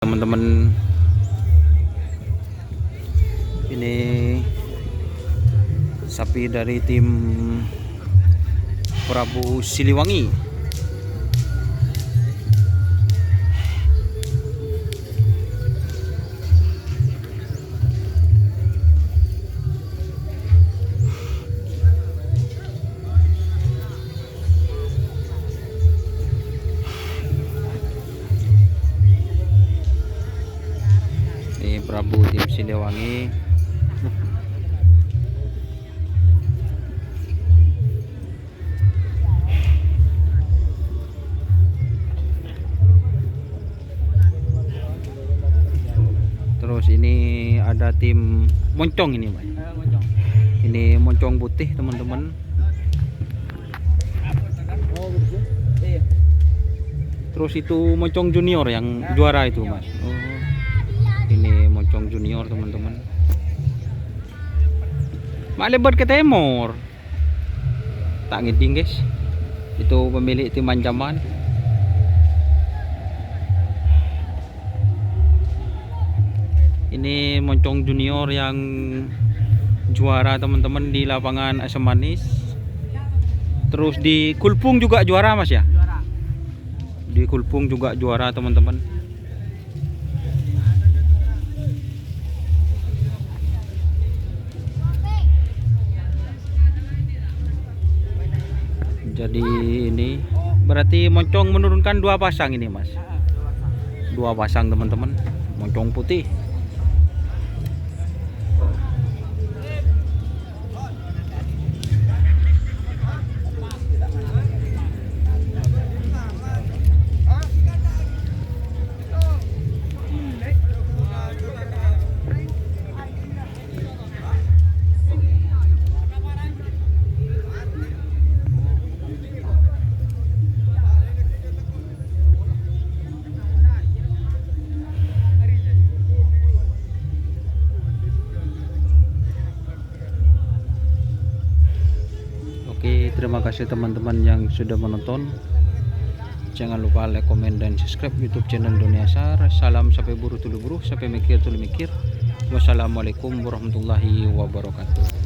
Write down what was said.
Teman-teman, ini sapi dari tim Prabu Siliwangi. Ini Prabu tim Siliwangi. Terus ini ada tim moncong ini, Mas. Ini moncong putih, teman-teman. Terus itu moncong junior yang juara itu, Mas. Oh, ini moncong junior, teman-teman. Mak lebar ke Timur. Tak ngiding, guys. Itu pemilik tim ancaman. Ini moncong junior yang juara, teman-teman, di lapangan Asam Manis. Terus di Kulpung juga juara, Mas, ya? Di Kulpung juga juara, teman-teman. Jadi ini berarti moncong menurunkan 2 pasang ini, Mas. 2 pasang, teman-teman. Moncong putih. Oke, terima kasih teman-teman yang sudah menonton. Jangan lupa like, komen, dan subscribe YouTube channel Dunia Asar. Salam sampai buru tulu buru, sampai mikir tulu mikir. Wassalamualaikum warahmatullahi wabarakatuh.